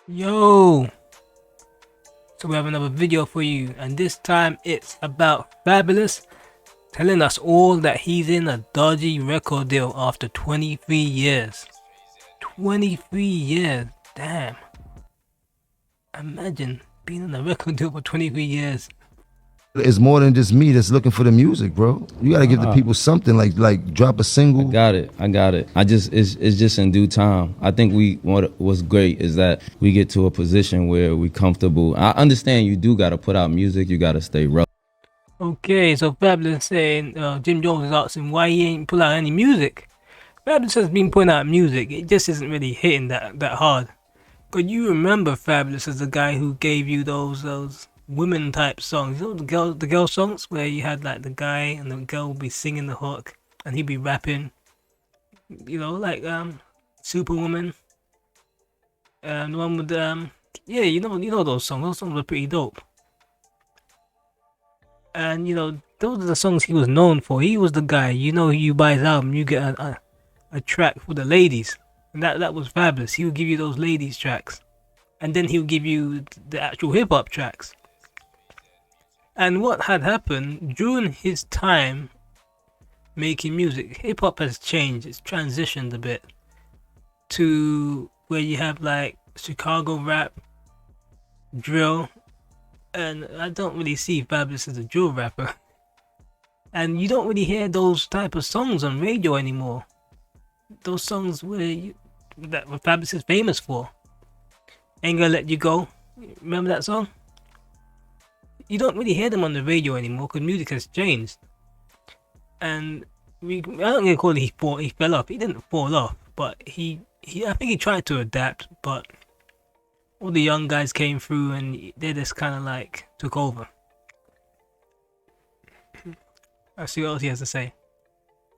Yo, so we have another video for you, and this time it's about Fabolous telling us all that he's in a dodgy record deal after 23 years. 23 years, damn. Imagine being in a record deal for 23 years. It's more than just me that's looking for the music, bro. You got to give the people something, like drop a single. I got it. It's just in due time. I think what's great is that we get to a position where we comfortable. I understand you do got to put out music. You got to stay relevant. Okay, so Fabolous saying Jim Jones is asking why he ain't pull out any music. Fabolous has been putting out music. It just isn't really hitting that hard. Could you remember Fabolous as the guy who gave you those women type songs? You know the girl songs where you had like the guy and the girl would be singing the hook and he'd be rapping. You know, like Superwoman. And the one with yeah, you know those songs. Those songs were pretty dope. And those are the songs he was known for. He was the guy. You buy his album, you get a track for the ladies. And that was Fabolous. He would give you those ladies tracks. And then he would give you the actual hip hop tracks. And what had happened during his time making music, hip hop has changed. It's transitioned a bit to where you have like Chicago rap, drill, and I don't really see Fabolous as a drill rapper. And you don't really hear those type of songs on radio anymore. Those songs that Fabolous is famous for. Ain't Gonna Let You Go. Remember that song? You don't really hear them on the radio anymore because music has changed. And I don't really call it he fell off. He didn't fall off, but I think he tried to adapt, but all the young guys came through and they just kind of like took over. Let's see what else he has to say.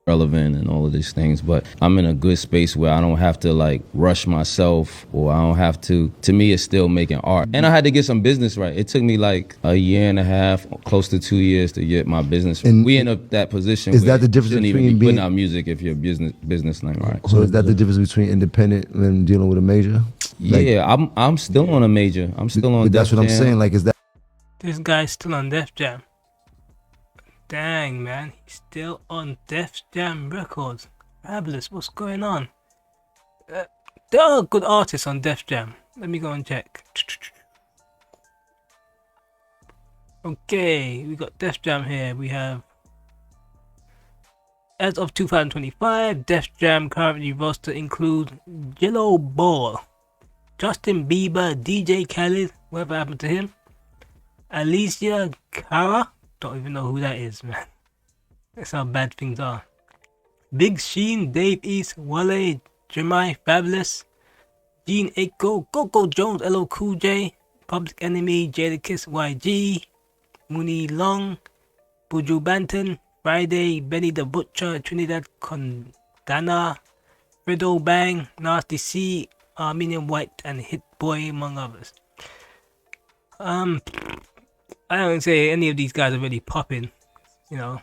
Relevant and all of these things, but I'm in a good space where I don't have to like rush myself, or I don't have to me it's still making art. And I had to get some business right. It took me like a year and a half, close to 2 years to get my business right. And we in that position. Is that the difference between even be putting out music if your business not right? So is that the difference between independent and dealing with a major? Yeah, I'm still on a major. I'm still on. But that's what I'm saying. Like, is that this guy's still on Def Jam? Dang, man, he's still on Def Jam Records. Fabolous, what's going on? There are good artists on Def Jam. Let me go and check. Okay, we got Def Jam here. We have, as of 2025, Def Jam currently roster includes Jello Ball, Justin Bieber, DJ Khaled, whatever happened to him, Alicia Cara. Don't even know who that is, man. That's how bad things are. Big Sheen, Dave East, Wale, Jeremiah, Fabolous, Gene Aiko, Coco Jones, LL Cool J, Public Enemy, Jadakiss, YG, Mooney Long, Buju Banton, Friday, Benny the Butcher, Trinidad Condana, Fredo Bang, Nasty C, Armenian White, and Hit Boy, among others. I don't say any of these guys are really popping, Half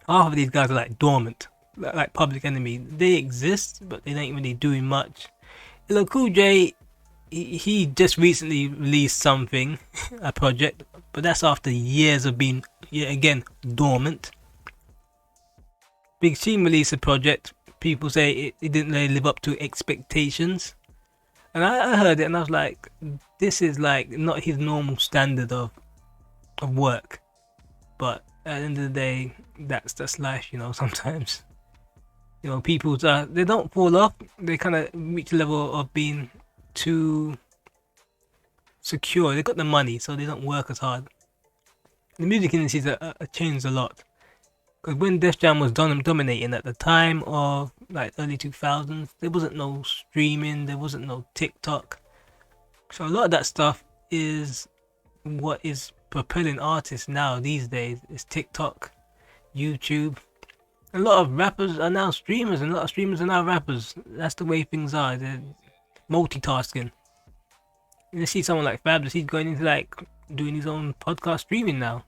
of these guys are like dormant, like Public Enemy. They exist, but they ain't really doing much. LL Cool J, he just recently released something, a project, but that's after years of being, yet again, dormant. Big Sean released a project. People say it didn't really live up to expectations. And I heard it and I was like, this is like not his normal standard of work, but at the end of the day, that's life, sometimes people they don't fall off. They kind of reach a level of being too secure. They got the money, so they don't work as hard. The music industry has changed a lot, because when Def Jam was dominating at the time of like early 2000s, there wasn't no streaming, there wasn't no TikTok, so a lot of that stuff is what is propelling artists now these days. Is TikTok, YouTube. A lot of rappers are now streamers, and a lot of streamers are now rappers. That's the way things are. They're multitasking. You see someone like Fabolous, he's going into like doing his own podcast streaming now.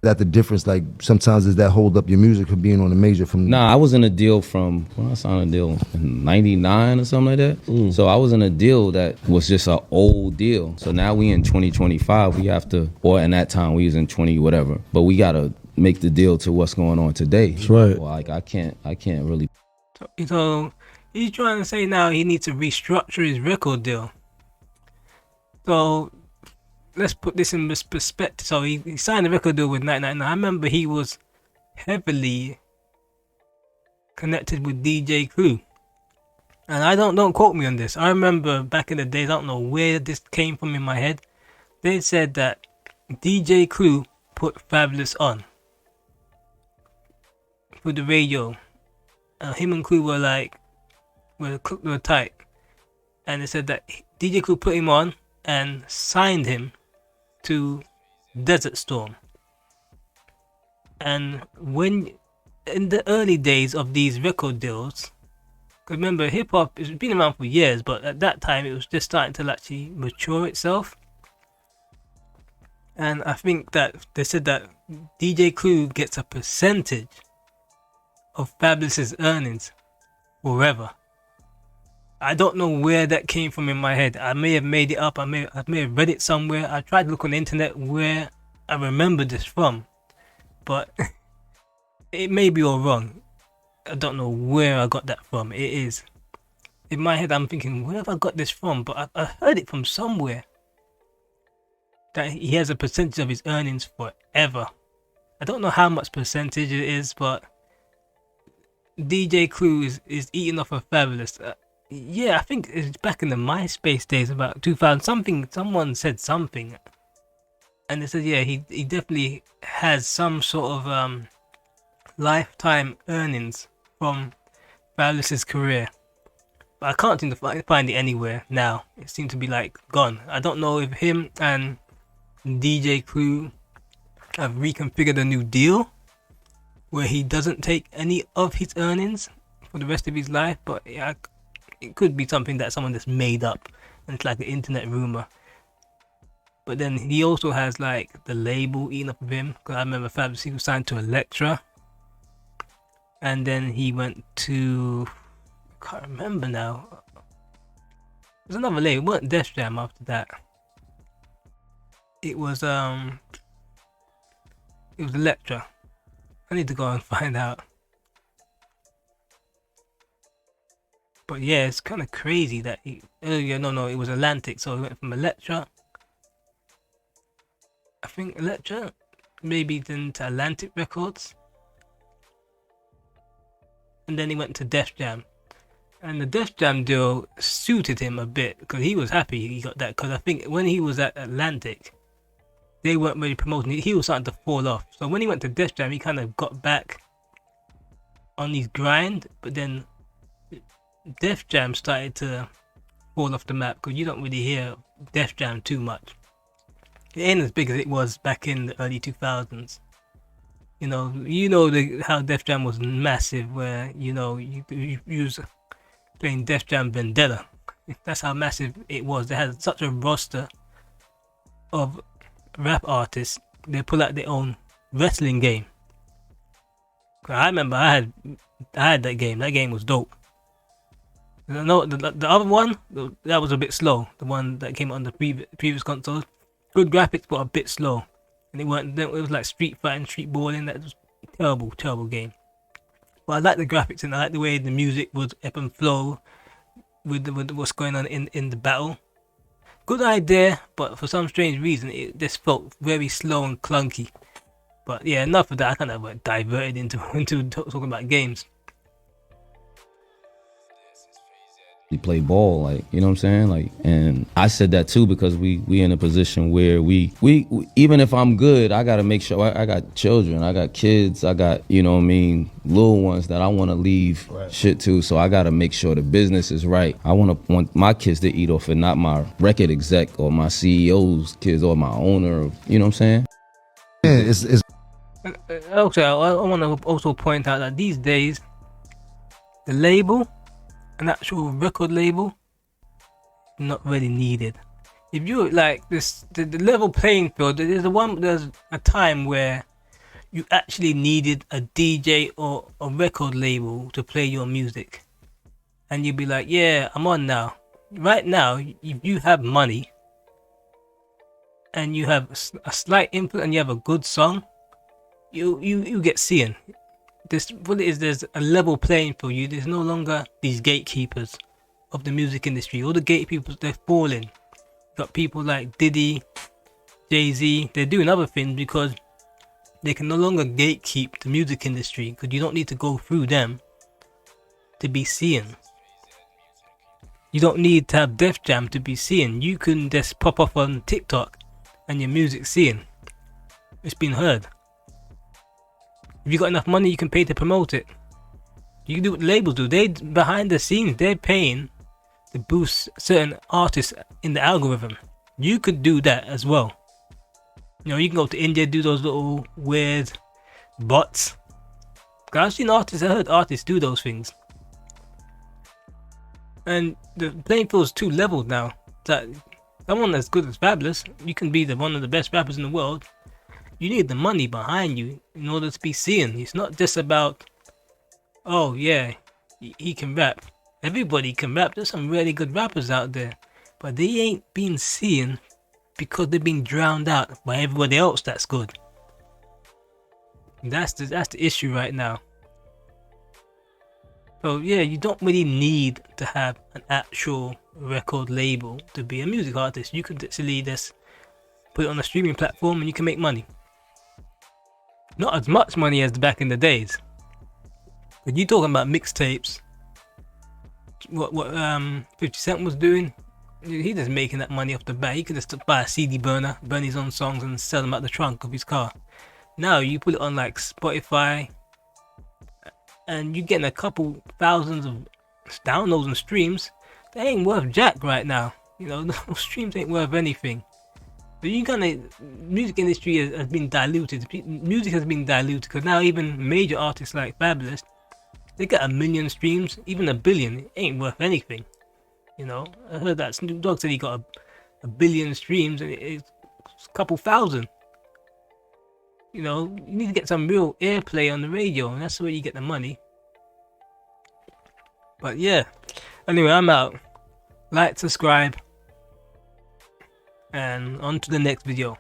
That the difference, like sometimes does that hold up your music from being on a major from? Nah, I was in a deal from, when I signed a deal in 99 or something like that. So I was in a deal that was just an old deal. So now we in 2025, we have to, or in that time we was in 20 whatever, but we gotta make the deal to what's going on today. That's right. Well, like I can't really. So he's trying to say now he needs to restructure his record deal. So let's put this in this perspective. So he signed a record deal with 999. I remember he was heavily connected with DJ Clue. And I don't quote me on this. I remember back in the days, I don't know where this came from in my head. They said that DJ Clue put Fabolous on for the radio. Him and Clue were tight. And they said that DJ Clue put him on and signed him to Desert Storm. And when in the early days of these record deals, because remember hip hop has been around for years, but at that time it was just starting to actually mature itself. And I think that they said that DJ Clue gets a percentage of Fabolous's earnings forever. I don't know where that came from in my head. I may have made it up. I may have read it somewhere. I tried to look on the internet where I remember this from, but it may be all wrong. I don't know where I got that from. It is in my head. I'm thinking, where have I got this from? But I heard it from somewhere that he has a percentage of his earnings forever. I don't know how much percentage it is, but DJ Clue is eating off of Fabolous. Yeah, I think it's back in the MySpace days, about 2000 something. Someone said something, and they said, yeah, he definitely has some sort of lifetime earnings from Fabolous's career. But I can't seem to find it anywhere now. It seems to be like gone. I don't know if him and DJ Clue have reconfigured a new deal where he doesn't take any of his earnings for the rest of his life, but yeah, it could be something that someone just made up and it's like an internet rumor. But then he also has like the label eating up of him, because I remember Fabolous was signed to Elektra, and then he went to, I can't remember now, there's another label. It wasn't Def Jam after that. It was Elektra. I need to go and find out. But yeah, it's kind of crazy that it was Atlantic, so he went from Elektra, I think Elektra, maybe then to Atlantic Records, and then he went to Def Jam. And the Def Jam deal suited him a bit, because he was happy he got that, because I think when he was at Atlantic, they weren't really promoting it. He was starting to fall off. So when he went to Def Jam, he kind of got back on his grind, but then Def Jam started to fall off the map, because you don't really hear Def Jam too much. It ain't as big as it was back in the early 2000s. How Def Jam was massive, where you was playing Def Jam Vendetta. That's how massive it was. They had such a roster of rap artists. They pull out their own wrestling game. I remember I had that game. That game was dope. No, the other one, that was a bit slow. The one that came on the previous console, good graphics but a bit slow, and it was like street fighting, street balling. That was terrible game. But I like the graphics, and I like the way the music would ebb and flow with what's going on in the battle. Good idea, but for some strange reason it just felt very slow and clunky. But yeah, enough of that. I kind of diverted into talking about games. He play ball, like, you know what I'm saying? Like, and I said that too, because we in a position where we even if I'm good, I gotta make sure I got children, I got kids, I got, little ones that I want to leave shit to. So I gotta make sure the business is right. I want my kids to eat off it, not my record exec or my CEO's kids or my owner. You know what I'm saying? Yeah, it's Also, I want to also point out that these days, the label, an actual record label, not really needed. If you like this, the level playing field, there's a time where you actually needed a DJ or a record label to play your music. And you'd be like, yeah, I'm on now. Right now, if you have money and you have a slight input and you have a good song, you get seen. This what it is. There's a level playing for you. There's no longer these gatekeepers of the music industry. All the gatekeepers, they're falling. Got people like Diddy, Jay-Z. They're doing other things because they can no longer gatekeep the music industry, because you don't need to go through them to be seen. You don't need to have Def Jam to be seen. You can just pop off on TikTok and your music's seen. It's been heard. If you got enough money, you can pay to promote it. You can do what labels do. They behind the scenes, they're paying to boost certain artists in the algorithm. You could do that as well. You know, you can go to India, do those little weird bots. I've seen artists, I heard artists do those things. And the playing field is too leveled now. That someone as good as Fabolous, you can be one of the best rappers in the world. You need the money behind you in order to be seen. It's not just about, oh yeah, he can rap. Everybody can rap. There's some really good rappers out there, but they ain't being seen because they're being drowned out by everybody else that's good. That's the issue right now. So yeah, you don't really need to have an actual record label to be a music artist. You can literally just put it on a streaming platform and you can make money. Not as much money as back in the days. But you talking about mixtapes, what 50 Cent was doing, he just making that money off the bat. He could just buy a CD burner, burn his own songs and sell them out the trunk of his car. Now you put it on like Spotify, and you're getting a couple thousands of downloads and streams. They ain't worth jack right now. You know, those streams ain't worth anything. But music industry has been diluted. Music has been diluted because now even major artists like Fabolous, they get 1 million streams, even 1 billion. It ain't worth anything. You know, I heard that Snoop Dogg said he got a billion streams and it's a couple thousand. You know, you need to get some real airplay on the radio, and that's where you get the money. But yeah, anyway, I'm out. Like, subscribe, and on to the next video.